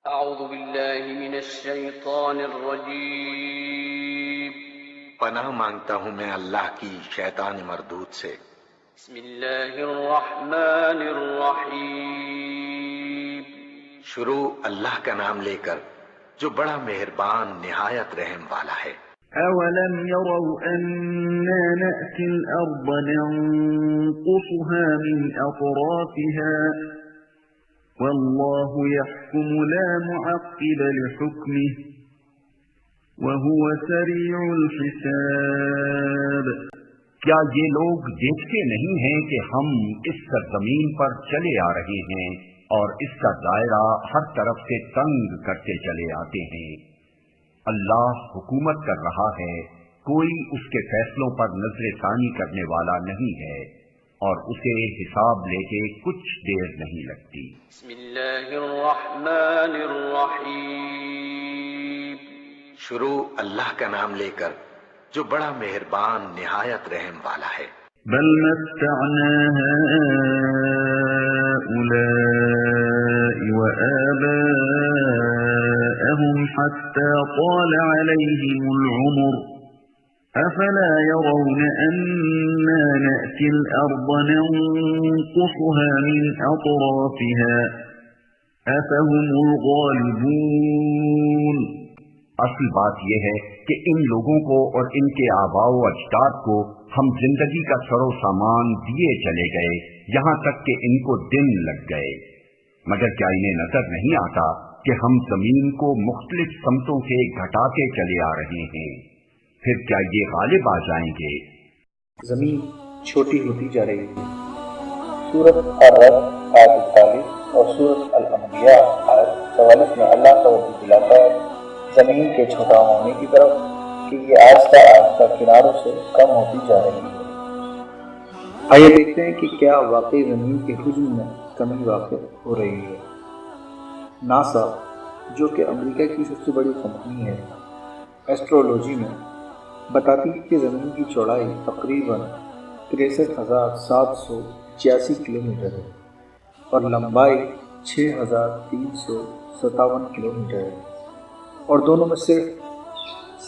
اعوذ باللہ من الشیطان الرجیم پناہ مانگتا ہوں میں اللہ کی شیطان مردود سے۔ بسم اللہ الرحمن الرحیم شروع اللہ کا نام لے کر جو بڑا مہربان نہایت رحم والا ہے۔ أَوَلَمْ يَرَوْا أَنَّا نَأْتِي الْأَرْضَ نَنقُصُهَا مِنْ أَطْرَافِهَا وَاللَّهُ يَحْكُمُ لَا مُعَقِّبَ لِحُكْمِهِ وَهُوَ سَرِيعُ الْحِسَابِ۔ کیا یہ لوگ دیکھتے نہیں ہیں کہ ہم اس سرزمین پر چلے آ رہے ہیں اور اس کا دائرہ ہر طرف سے تنگ کرتے چلے آتے ہیں؟ اللہ حکومت کر رہا ہے، کوئی اس کے فیصلوں پر نظر ثانی کرنے والا نہیں ہے اور اسے حساب لے کے کچھ دیر نہیں لگتی۔ بسم اللہ الرحمن الرحیم شروع اللہ کا نام لے کر جو بڑا مہربان نہایت رحم والا ہے۔ بل متعنا هؤلاء وآباءهم حتى طال عليهم العمر أفلا يرون أنا نأتي الأرض ننقصها من أطرافها أفهم الغالبون۔ اصل بات یہ ہے کہ ان لوگوں کو اور ان کے آباء و اجداد کو ہم زندگی کا سر و سامان دیے چلے گئے یہاں تک کہ ان کو دن لگ گئے، مگر کیا انہیں نظر نہیں آتا کہ ہم زمین کو مختلف سمتوں سے گھٹاتے چلے آ رہے ہیں؟ پھر کیا یہ غالب آ جائیں گے؟ زمین چھوٹی ہوتی جا رہی ہے۔ سورۃ الرعد آیت 41 اور سورۃ الانبیاء آیت 44 میں اللہ توجہ دلاتا ہے زمین کے چھوٹا ہونے کی طرف کہ یہ آہستہ آہستہ کناروں سے کم ہوتی جا رہی ہے۔ آئیے دیکھتے ہیں کہ کیا واقعی زمین کے حجم میں کمی واقع ہو رہی ہے۔ ناسا جو کہ امریکہ کی سب سے بڑی کمپنی ہے، ایسٹرولوجی میں بتاتی ہے کہ زمین کی چوڑائی تقریباً 63,786 کلومیٹر ہے اور لمبائی 6,357 کلومیٹر ہے، اور دونوں میں صرف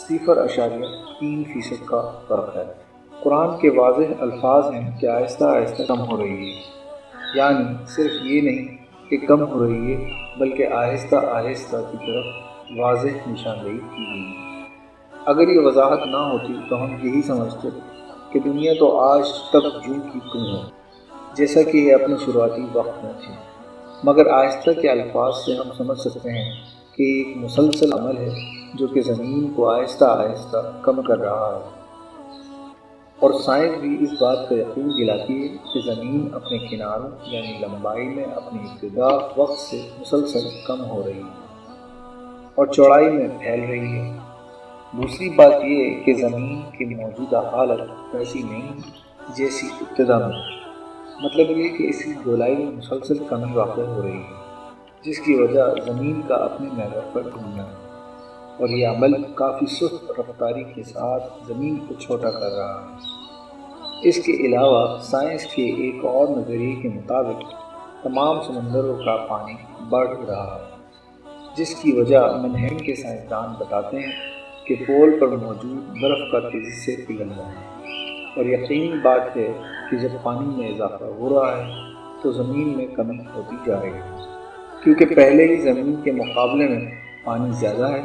0.3% کا فرق ہے۔ قرآن کے واضح الفاظ ہیں کہ آہستہ آہستہ کم ہو رہی ہے، یعنی صرف یہ نہیں کہ کم ہو رہی ہے بلکہ آہستہ آہستہ کی طرف واضح نشاندہی کی گئی ہے۔ اگر یہ وضاحت نہ ہوتی تو ہم یہی سمجھتے کہ دنیا تو آج تک جوں کی توں ہے، جیسا کہ یہ اپنے شروعاتی وقت میں تھی، مگر آہستہ کے الفاظ سے ہم سمجھ سکتے ہیں کہ ایک مسلسل عمل ہے جو کہ زمین کو آہستہ آہستہ کم کر رہا ہے، اور سائنس بھی اس بات کا یقین دلاتی ہے کہ زمین اپنے کناروں یعنی لمبائی میں اپنی ابتدا وقت سے مسلسل کم ہو رہی ہے اور چوڑائی میں پھیل رہی ہے۔ دوسری بات یہ ہے کہ زمین کی موجودہ حالت ویسی نہیں جیسی ابتدا میں، مطلب یہ کہ اس کی گولائی میں مسلسل کمی واقع ہو رہی ہے، جس کی وجہ زمین کا اپنے محور پر گھومنا ہے، اور یہ عمل کافی سست رفتاری کے ساتھ زمین کو چھوٹا کر رہا ہے۔ اس کے علاوہ سائنس کے ایک اور نظریے کے مطابق تمام سمندروں کا پانی بڑھ رہا ہے، جس کی وجہ منہنگ کے سائنسدان بتاتے ہیں کہ پول پر موجود برف کا تیزی سے پگھلنا ہے، اور یقینی بات ہے کہ جب پانی میں اضافہ ہو رہا ہے تو زمین میں کمی ہوتی جا رہی ہے، کیونکہ پہلے ہی زمین کے مقابلے میں پانی زیادہ ہے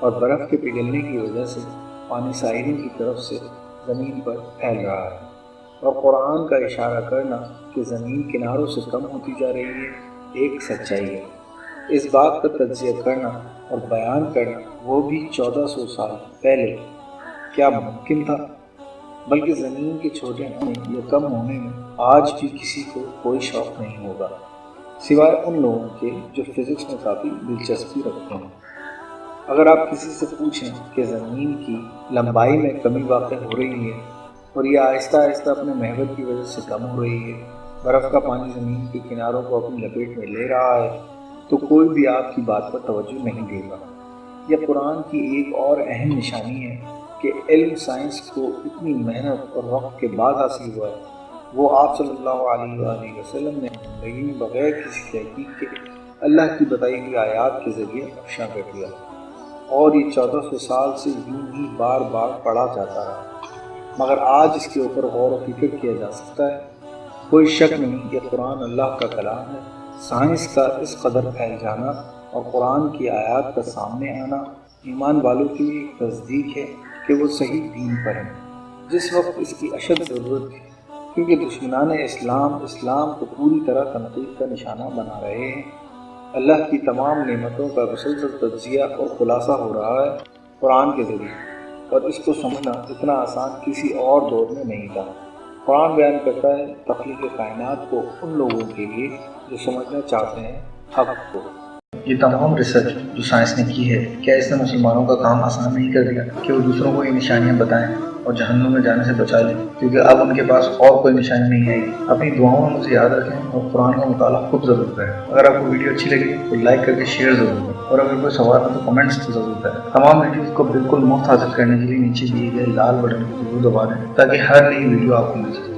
اور برف کے پگھلنے کی وجہ سے پانی ساحلوں کی طرف سے زمین پر پھیل رہا ہے، اور قرآن کا اشارہ کرنا کہ زمین کناروں سے کم ہوتی جا رہی ہے ایک سچائی ہے۔ اس بات کا تجزیہ کرنا اور بیان کرنا وہ بھی 1400 سال پہلے کیا ممکن تھا؟ بلکہ زمین کے چھوٹے ہونے یا کم ہونے میں آج بھی کسی کو کوئی شوق نہیں ہوگا سوائے ان لوگوں کے جو فزکس میں کافی دلچسپی رکھتے ہیں۔ اگر آپ کسی سے پوچھیں کہ زمین کی لمبائی میں کمی واقع ہو رہی ہے اور یہ آہستہ آہستہ اپنے محور کی وجہ سے کم ہو رہی ہے، برف کا پانی زمین کے کناروں کو اپنی لپیٹ میں لے رہا ہے، تو کوئی بھی آپ کی بات پر توجہ نہیں دے گا۔ یہ قرآن کی ایک اور اہم نشانی ہے کہ علم سائنس کو اتنی محنت اور وقت کے بعد حاصل ہوا ہے، وہ آپ صلی اللہ علیہ وآلہ وسلم نے زندگی میں بغیر کسی تحقیق کے اللہ کی بتائی ہوئی آیات کے ذریعے افشاں کر دیا، اور یہ 1400 سال سے یوں ہی بار بار پڑھا جاتا رہا، مگر آج اس کے اوپر غور و فکر کیا جا سکتا ہے۔ کوئی شک نہیں کہ قرآن اللہ کا کلام ہے۔ سائنس کا اس قدر پھیل جانا اور قرآن کی آیات کا سامنے آنا ایمان والوں کے لیے ایک تصدیق ہے کہ وہ صحیح دین پر ہیں، جس وقت اس کی اشد ضرورت ہے، کیونکہ دشمنان اسلام کو پوری طرح تنقید کا نشانہ بنا رہے ہیں۔ اللہ کی تمام نعمتوں کا مسلسل تجزیہ اور خلاصہ ہو رہا ہے قرآن کے ذریعے، اور اس کو سمجھنا اتنا آسان کسی اور دور میں نہیں تھا۔ قرآن بیان کرتا ہے تخلیق کائنات کو ان لوگوں کے لیے جو سمجھنا چاہتے ہیں حق کو۔ یہ تمام ریسرچ جو سائنس نے کی ہے، کیا اس نے مسلمانوں کا کام آسان نہیں کر دیا کہ وہ دوسروں کو یہ نشانیاں بتائیں اور جہنم میں جانے سے بچا لیں؟ کیونکہ اب ان کے پاس اور کوئی نشانی نہیں آئے گی۔ اپنی دعاؤں میں مجھے یاد رکھیں اور قرآن کا مطالعہ خوب ضرور کریں۔ اگر آپ کو ویڈیو اچھی لگی تو لائک کر کے شیئر ضرور کریں، اور اگر کوئی سوال ہے تو کمنٹس ضرور کریں۔ تمام ویڈیوز کو بالکل مفت حاصل کرنے کے لیے نیچے دیے گئے لال بٹن کو ضرور دبا دیں تاکہ ہر نئی ویڈیو آپ کو مل سکے۔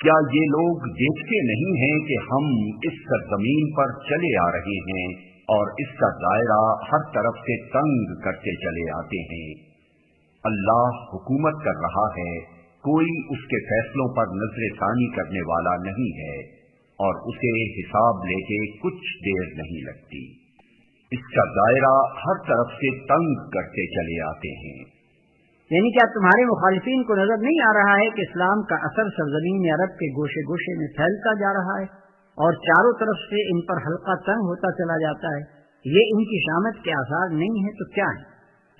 کیا یہ لوگ دیکھتے نہیں ہیں کہ ہم اس سرزمین پر چلے آ رہے ہیں اور اس کا دائرہ ہر طرف سے تنگ کرتے چلے آتے ہیں؟ اللہ حکومت کر رہا ہے، کوئی اس کے فیصلوں پر نظر ثانی کرنے والا نہیں ہے، اور اسے حساب لے کے کچھ دیر نہیں لگتی۔ اس کا دائرہ ہر طرف سے تنگ کرتے چلے آتے ہیں۔ یعنی کیا تمہارے مخالفین کو نظر نہیں آ رہا ہے کہ اسلام کا اثر سرزمین عرب کے گوشے گوشے میں پھیلتا جا رہا ہے اور چاروں طرف سے ان پر حلقہ تنگ ہوتا چلا جاتا ہے؟ یہ ان کی شامت کے آثار نہیں ہے تو کیا ہے؟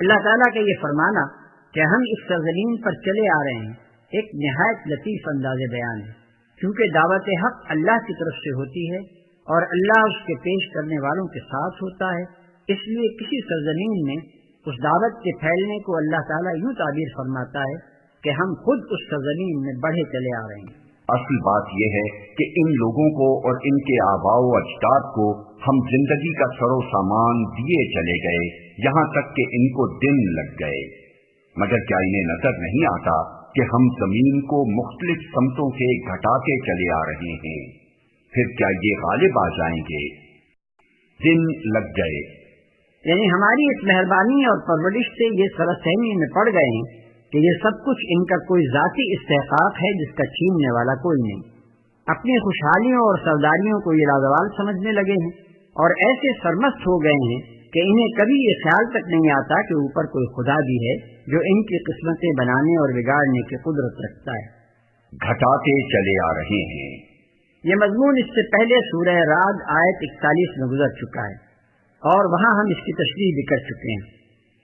اللہ تعالیٰ کا یہ فرمانا کہ ہم اس سرزمین پر چلے آ رہے ہیں ایک نہایت لطیف انداز بیان ہے، کیونکہ دعوت حق اللہ کی طرف سے ہوتی ہے اور اللہ اس کے پیش کرنے والوں کے ساتھ ہوتا ہے۔ اس لیے کسی سرزمین میں اس دعوت کے پھیلنے کو اللہ تعالیٰ یوں تعبیر فرماتا ہے کہ ہم خود اس سرزمین میں بڑھے چلے آ رہے ہیں۔ اصل بات یہ ہے کہ ان لوگوں کو اور ان کے آباء و اجداد کو ہم زندگی کا سر و سامان دیے چلے گئے، یہاں تک کہ ان کو دن لگ گئے، مگر کیا انہیں نظر نہیں آتا کہ ہم زمین کو مختلف سمتوں سے گھٹاتے چلے آ رہے ہیں؟ پھر کیا یہ غالب آ جائیں گے؟ دن لگ گئے، یعنی ہماری اس مہربانی اور پرورش سے یہ سراسہمی میں پڑ گئے ہیں کہ یہ سب کچھ ان کا کوئی ذاتی استحقاق ہے جس کا چھیننے والا کوئی نہیں۔ اپنی خوشحالیوں اور سرداریوں کو یہ لازوال سمجھنے لگے ہیں اور ایسے سرمست ہو گئے ہیں کہ انہیں کبھی یہ خیال تک نہیں آتا کہ اوپر کوئی خدا بھی ہے جو ان کی قسمتیں بنانے اور بگاڑنے کی قدرت رکھتا ہے۔ گھٹاتے چلے آ رہے ہیں۔ یہ مضمون اس سے پہلے سورہ رعد آیت 41 میں گزر چکا ہے اور وہاں ہم اس کی تشریح بھی کر چکے ہیں۔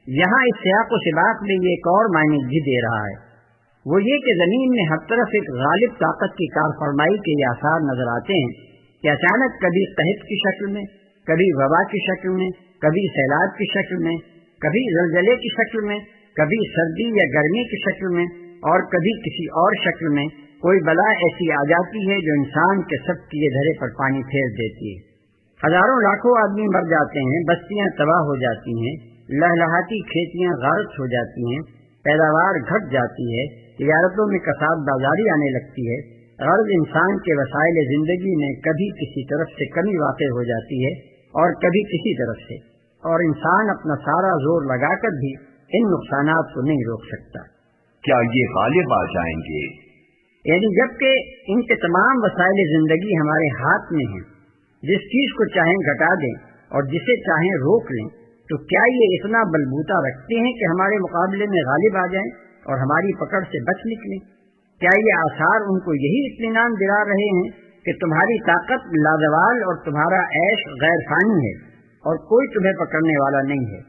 یہاں اس سیاق و سباق میں یہ ایک اور معنی بھی دے رہا ہے، وہ یہ کہ زمین میں ہر طرف ایک غالب طاقت کی کارفرمائی کے یہ آثار نظر آتے ہیں کہ اچانک کبھی قحط کی شکل میں، کبھی وبا کی شکل میں، کبھی سیلاب کی شکل میں، کبھی زلزلے کی شکل میں، کبھی سردی یا گرمی کی شکل میں، اور کبھی کسی اور شکل میں کوئی بلا ایسی آ جاتی ہے جو انسان کے سب کیے دھرے پر پانی پھیر دیتی ہے۔ ہزاروں لاکھوں آدمی مر جاتے ہیں، بستیاں تباہ ہو جاتی ہیں، لہلہاتی کھیتیاں غارت ہو جاتی ہیں، پیداوار گھٹ جاتی ہے، تجارتوں میں کساد بازاری آنے لگتی ہے، غرض انسان کے وسائل زندگی میں کبھی کسی طرف سے کمی واقع ہو جاتی ہے اور کبھی کسی طرف سے، اور انسان اپنا سارا زور لگا کر بھی ان نقصانات کو نہیں روک سکتا۔ کیا یہ غالب آ جائیں گے؟ یعنی جبکہ ان کے تمام وسائل زندگی ہمارے ہاتھ میں ہیں، جس چیز کو چاہیں گھٹا دیں اور جسے چاہیں روک لیں، تو کیا یہ اتنا بلبوتا رکھتے ہیں کہ ہمارے مقابلے میں غالب آ جائیں اور ہماری پکڑ سے بچ نکلیں؟ کیا یہ آثار ان کو یہی اطمینان دلا رہے ہیں کہ تمہاری طاقت لازوال اور تمہارا عیش غیر فانی ہے اور کوئی تمہیں پکڑنے والا نہیں ہے؟